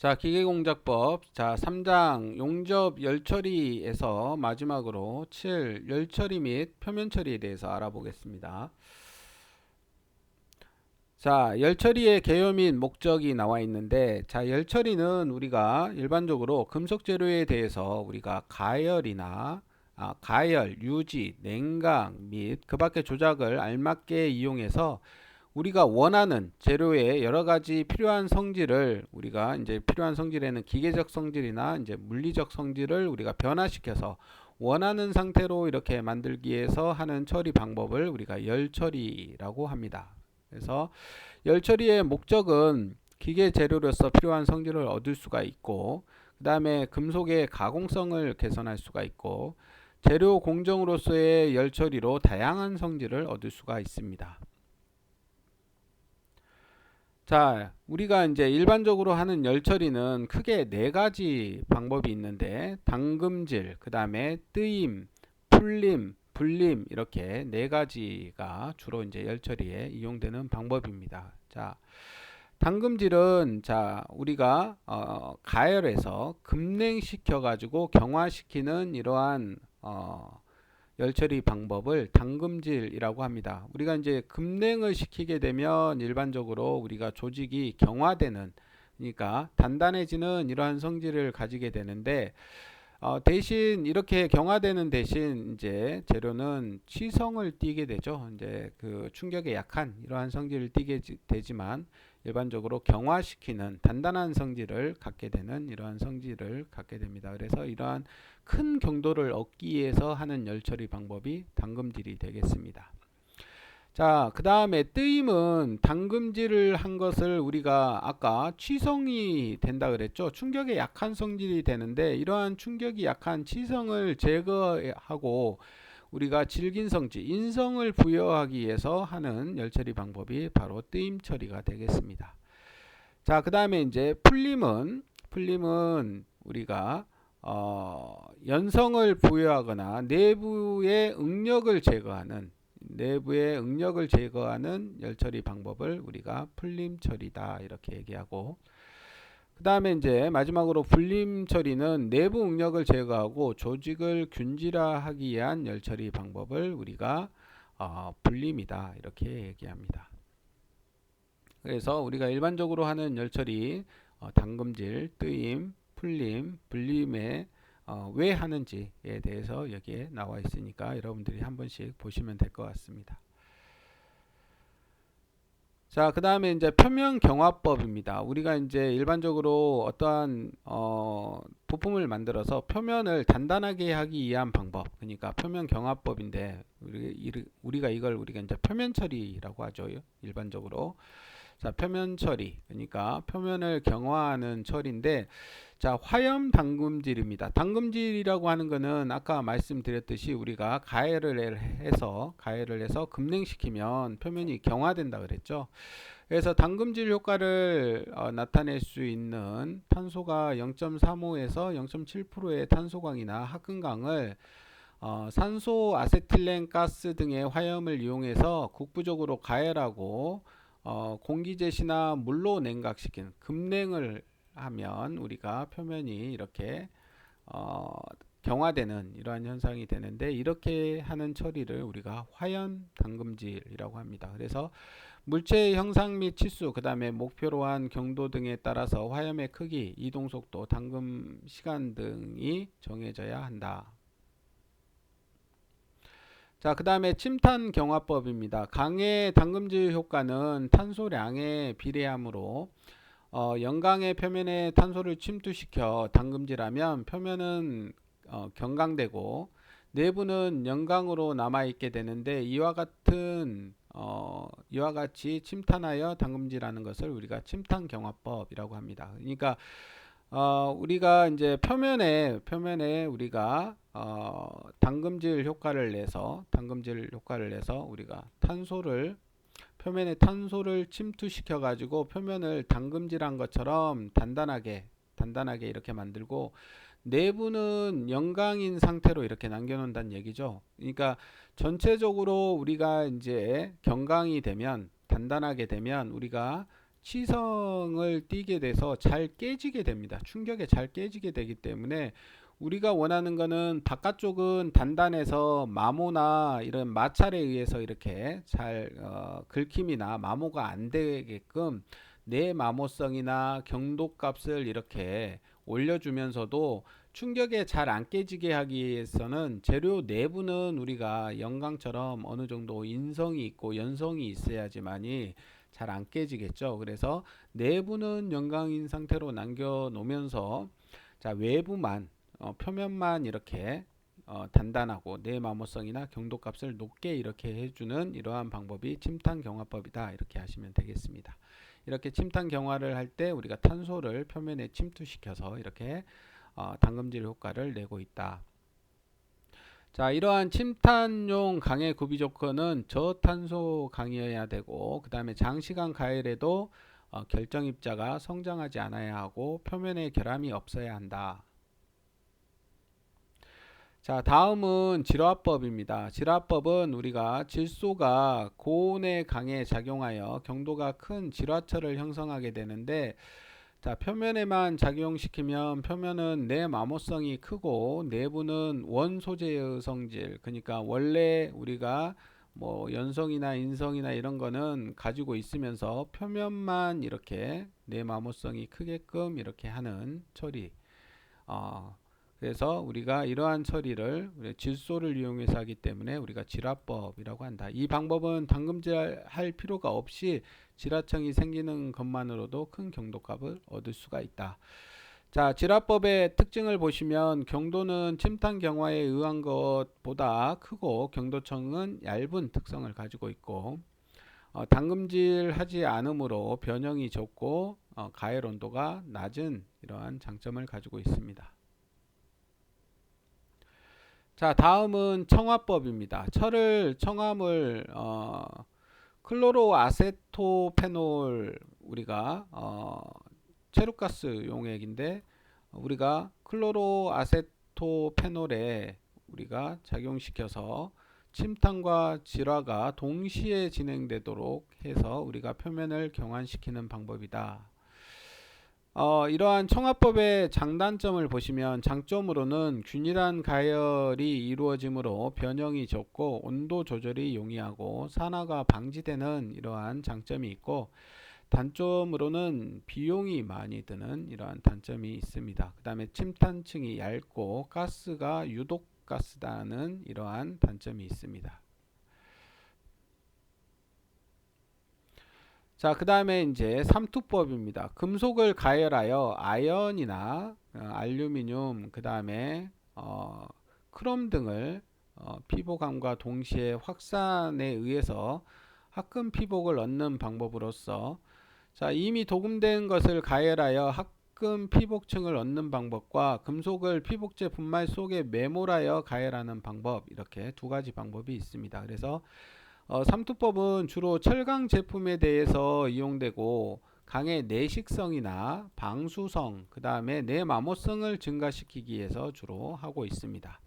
자, 기계공작법. 자, 3장 용접 열처리에서 마지막으로 7. 열처리 및 표면처리에 대해서 알아보겠습니다. 자, 열처리의 개요 및 목적이 나와 있는데, 자, 열처리는 우리가 일반적으로 금속 재료에 대해서 우리가 가열, 유지, 냉각 및 그 밖의 조작을 알맞게 이용해서 우리가 원하는 재료의 여러 가지 필요한 성질을 우리가 이제 필요한 성질에는 기계적 성질이나 이제 물리적 성질을 우리가 변화시켜서 원하는 상태로 이렇게 만들기 위해서 하는 처리 방법을 우리가 열처리라고 합니다. 그래서 열처리의 목적은 기계 재료로서 필요한 성질을 얻을 수가 있고, 그 다음에 금속의 가공성을 개선할 수가 있고, 재료 공정으로서의 열처리로 다양한 성질을 얻을 수가 있습니다. 자, 우리가 이제 일반적으로 하는 열처리는 크게 네 가지 방법이 있는데, 담금질, 그 다음에 뜨임, 풀림, 불림, 이렇게 네 가지가 주로 이제 열처리에 이용되는 방법입니다. 자, 담금질은 우리가 가열해서 급냉시켜 가지고 경화시키는 이러한 열처리 방법을 담금질이라고 합니다. 우리가 이제 급냉을 시키게 되면 일반적으로 우리가 조직이 경화되는, 그러니까 단단해지는 이러한 성질을 가지게 되는데, 대신 이렇게 경화되는 대신 이제 재료는 치성을 띠게 되죠. 이제 그 충격에 약한 이러한 성질을 띠게 되지만 일반적으로 경화시키는 단단한 성질을 갖게 되는 이러한 성질을 갖게 됩니다. 그래서 이러한 큰 경도를 얻기 위해서 하는 열처리 방법이 담금질이 되겠습니다. 자, 그 다음에 뜨임은 담금질을 한 것을 우리가 아까 취성이 된다 그랬죠. 충격에 약한 성질이 되는데 이러한 충격이 약한 치성을 제거하고 우리가 질긴 성질, 인성을 부여하기 위해서 하는 열처리 방법이 바로 뜨임 처리가 되겠습니다. 자, 그 다음에 이제 풀림은 우리가 연성을 부여하거나 내부의 응력을 제거하는 열처리 방법을 우리가 풀림 처리다 이렇게 얘기하고, 그 다음에 이제 마지막으로 불림 처리는 내부 응력을 제거하고 조직을 균질화하기 위한 열처리 방법을 우리가 불림이다 이렇게 얘기합니다. 그래서 우리가 일반적으로 하는 열처리 담금질, 뜨임, 풀림, 불림에 왜 하는지에 대해서 여기에 나와 있으니까 여러분들이 한 번씩 보시면 될 것 같습니다. 자, 그 다음에 이제 표면 경화법입니다. 우리가 이제 일반적으로 어떠한 부품을 만들어서 표면을 단단하게 하기 위한 방법, 그러니까 표면 경화법인데 우리가 이걸 우리가 이제 표면 처리라고 하죠. 일반적으로. 자, 표면 처리, 그러니까 표면을 경화하는 처리인데, 자, 화염 담금질입니다. 담금질이라고 하는 거는 아까 말씀드렸듯이 우리가 가열을 해서 급냉시키면 표면이 경화된다 그랬죠. 그래서 담금질 효과를 나타낼 수 있는 탄소가 0.35에서 0.7%의 탄소광이나 합금광을 산소, 아세틸렌 가스 등의 화염을 이용해서 국부적으로 가열하고 공기제시나 물로 냉각시키는 급냉을 하면 우리가 표면이 이렇게 경화되는 이러한 현상이 되는데, 이렇게 하는 처리를 우리가 화염 담금질이라고 합니다. 그래서 물체의 형상 및 치수, 그 다음에 목표로 한 경도 등에 따라서 화염의 크기, 이동 속도, 담금 시간 등이 정해져야 한다. 자, 그 다음에 침탄 경화법입니다. 강의 담금질 효과는 탄소량에 비례하므로 영광의 표면에 탄소를 침투시켜 담금질하면 표면은 경강되고 내부는 영광으로 남아있게 되는데, 이와 같이 침탄하여 담금질하는 것을 우리가 침탄 경화법이라고 합니다. 그러니까 우리가 이제 표면에 우리가 담금질 효과를 내서 우리가 표면에 탄소를 침투시켜 가지고 표면을 담금질한 것처럼 단단하게 이렇게 만들고, 내부는 영광인 상태로 이렇게 남겨놓는다는 얘기죠. 그러니까 전체적으로 우리가 이제 경강이 되면, 단단하게 되면 우리가 치성을 띠게 돼서 잘 깨지게 됩니다. 충격에 잘 깨지게 되기 때문에 우리가 원하는 거는 바깥쪽은 단단해서 마모나 이런 마찰에 의해서 이렇게 잘 긁힘이나 마모가 안 되게끔 내 마모성이나 경도값을 이렇게 올려주면서도 충격에 잘 안 깨지게 하기 위해서는 재료 내부는 우리가 영광처럼 어느 정도 인성이 있고 연성이 있어야지만이 잘 안 깨지겠죠. 그래서 내부는 영광인 상태로 남겨 놓으면서 자 외부만 표면만 이렇게 단단하고 내 마모성이나 경도값을 높게 이렇게 해주는 이러한 방법이 침탄 경화법이다. 이렇게 하시면 되겠습니다. 이렇게 침탄 경화를 할 때 우리가 탄소를 표면에 침투시켜서 이렇게 담금질 효과를 내고 있다. 자, 이러한 침탄용 강의 구비 조건은 저탄소 강이어야 되고, 그 다음에 장시간 가열에도 결정 입자가 성장하지 않아야 하고 표면에 결함이 없어야 한다. 자, 다음은 질화법입니다. 질화법은 우리가 질소가 고온의 강에 작용하여 경도가 큰 질화철을 형성하게 되는데, 자, 표면에만 작용시키면 표면은 내마모성이 크고 내부는 원소재의 성질, 그러니까 원래 우리가 뭐 연성이나 인성이나 이런 거는 가지고 있으면서 표면만 이렇게 내마모성이 크게끔 이렇게 하는 처리. 그래서 우리가 이러한 처리를 질소를 이용해서 하기 때문에 우리가 질화법이라고 한다. 이 방법은 담금질할 필요가 없이 질화청이 생기는 것만으로도 큰 경도값을 얻을 수가 있다. 자, 질화법의 특징을 보시면 경도는 침탄 경화에 의한 것보다 크고 경도청은 얇은 특성을 가지고 있고 담금질하지 않으므로 변형이 적고 가열 온도가 낮은 이러한 장점을 가지고 있습니다. 자, 다음은 청화법입니다. 청화물 클로로아세토페놀 우리가 체류가스 용액인데 우리가 클로로아세토페놀에 우리가 작용시켜서 침탄과 질화가 동시에 진행되도록 해서 우리가 표면을 경환시키는 방법이다. 이러한 청화법의 장단점을 보시면 장점으로는 균일한 가열이 이루어지므로 변형이 적고 온도 조절이 용이하고 산화가 방지되는 이러한 장점이 있고 단점으로는 비용이 많이 드는 이러한 단점이 있습니다. 그 다음에 침탄층이 얇고 가스가 유독 가스다는 이러한 단점이 있습니다. 자, 그 다음에 이제 삼투법입니다. 금속을 가열하여 아연이나 알루미늄, 그 다음에 크롬 등을 피복함과 동시에 확산에 의해서 합금 피복을 얻는 방법으로서 자, 이미 도금된 것을 가열하여 합금 피복층을 얻는 방법과 금속을 피복제 분말 속에 매몰하여 가열하는 방법, 이렇게 두 가지 방법이 있습니다. 그래서 삼투법은 주로 철강 제품에 대해서 이용되고 강의 내식성이나 방수성, 그 다음에 내마모성을 증가시키기 위해서 주로 하고 있습니다.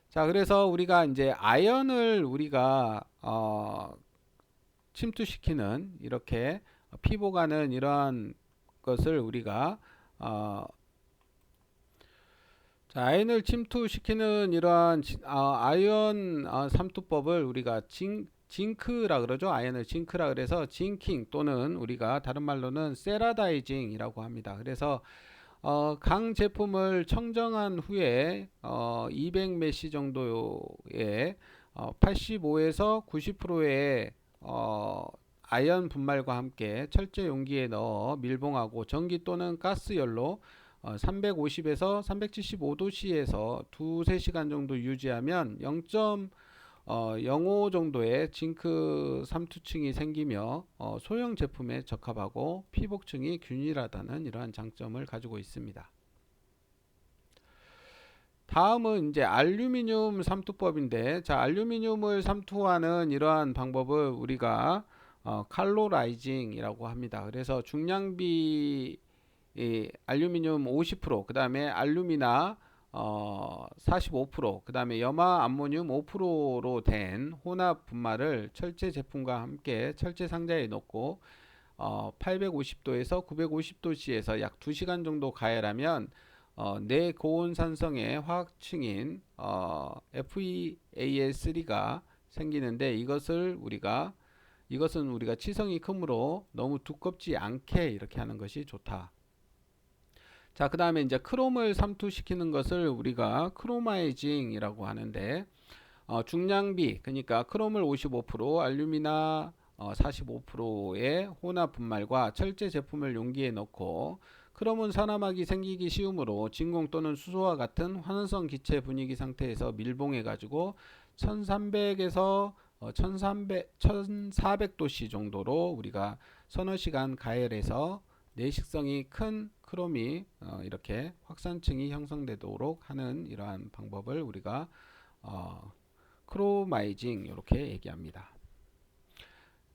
자, 그래서 우리가 이제 아연을 우리가 침투시키는 이렇게 피복하는 이러한 것을 우리가 자, 아연을 침투시키는 이러한 아연 삼투법을 우리가 징크라 그러죠. 아연을 징크라 그래서 징킹 또는 우리가 다른 말로는 세라다이징이라고 합니다. 그래서 강 제품을 청정한 후에 200메시 정도의 85에서 90%의 아연 분말과 함께 철제 용기에 넣어 밀봉하고 전기 또는 가스열로 350에서 375도씨에서 2-3시간 정도 유지하면 0.05 정도의 징크 삼투층이 생기며 소형 제품에 적합하고 피복층이 균일하다는 이러한 장점을 가지고 있습니다. 다음은 이제 알루미늄 삼투법인데, 자, 알루미늄을 삼투하는 이러한 방법을 우리가 칼로라이징이라고 합니다. 그래서 중량비 알루미늄 50%, 그 다음에 알루미나 45%, 그 다음에 염화 암모늄 5%로 된 혼합 분말을 철제 제품과 함께 철제 상자에 넣고 850도에서 950도씨에서 약 2시간 정도 가열하면 내고온산성의 화학층인 FeAl3가 생기는데 이것은 우리가 치성이 크므로 너무 두껍지 않게 이렇게 하는 것이 좋다. 자, 그 다음에 이제 크롬을 삼투시키는 것을 우리가 크로마이징이라고 하는데 중량비, 그러니까 크롬을 55%, 알루미나 45%의 혼합 분말과 철제 제품을 용기에 넣고 크롬은 산화막이 생기기 쉬우므로 진공 또는 수소와 같은 환원성 기체 분위기 상태에서 밀봉해 가지고 1300에서 1400도씨 정도로 우리가 서너 시간 가열해서 내식성이 큰 크롬이 이렇게 확산층이 형성되도록 하는 이러한 방법을 우리가 크로마이징 이렇게 얘기합니다.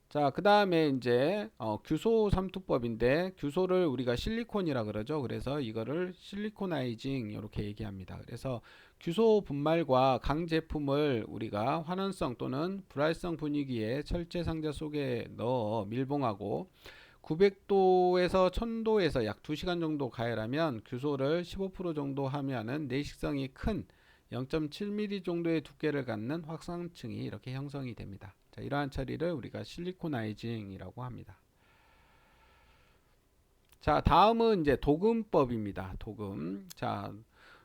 자, 그 다음에 이제 규소 삼투법인데 규소를 우리가 실리콘이라 그러죠. 그래서 이거를 실리코나이징 이렇게 얘기합니다. 그래서 규소 분말과 강 제품을 우리가 환원성 또는 불활성 분위기의 철제 상자 속에 넣어 밀봉하고 900도에서 1000도에서 약 2시간 정도 가열하면 규소를 15% 정도 하면은 내식성이 큰 0.7mm 정도의 두께를 갖는 확산층이 이렇게 형성이 됩니다. 자, 이러한 처리를 우리가 실리코나이징이라고 합니다. 자, 다음은 이제 도금법입니다. 도금. 자,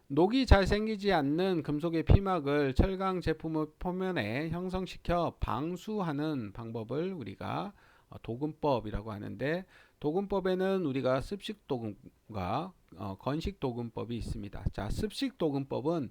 녹이 잘 생기지 않는 금속의 피막을 철강 제품의 표면에 형성시켜 방수하는 방법을 우리가 도금법이라고 하는데 도금법에는 우리가 습식 도금과 건식 도금법이 있습니다. 자, 습식 도금법은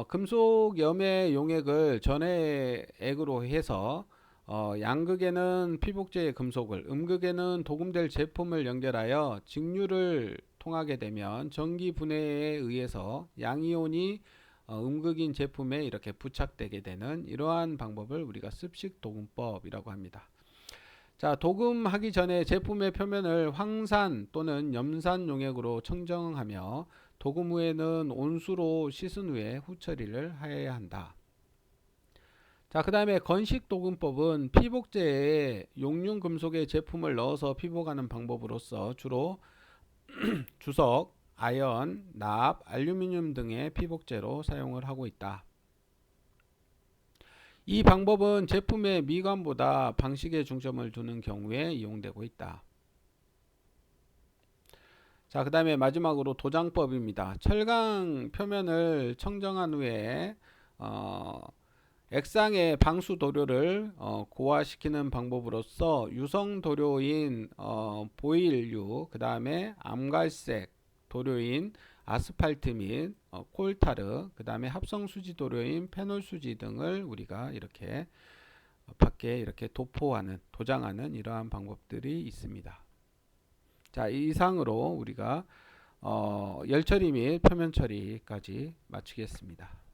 금속 염의 용액을 전해액으로 해서 양극에는 피복제의 금속을, 음극에는 도금될 제품을 연결하여 직류를 통하게 되면 전기 분해에 의해서 양이온이 음극인 제품에 이렇게 부착되게 되는 이러한 방법을 우리가 습식 도금법이라고 합니다. 자, 도금하기 전에 제품의 표면을 황산 또는 염산 용액으로 청정하며 도금 후에는 온수로 씻은 후에 후처리를 하여야 한다. 자, 그 다음에 건식 도금법은 피복제에 용융 금속의 제품을 넣어서 피복하는 방법으로서 주로 주석, 아연, 납, 알루미늄 등의 피복제로 사용을 하고 있다. 이 방법은 제품의 미관보다 방식에 중점을 두는 경우에 이용되고 있다. 자, 그 다음에 마지막으로 도장법입니다. 철강 표면을 청정한 후에 액상의 방수 도료를 고화시키는 방법으로서 유성 도료인 보일유, 그 다음에 암갈색 도료인 아스팔트 및 콜타르, 그 다음에 합성 수지 도료인 페놀 수지 등을 우리가 이렇게 밖에 이렇게 도포하는, 도장하는 이러한 방법들이 있습니다. 자, 이상으로 우리가 열 처리 및 표면 처리까지 마치겠습니다.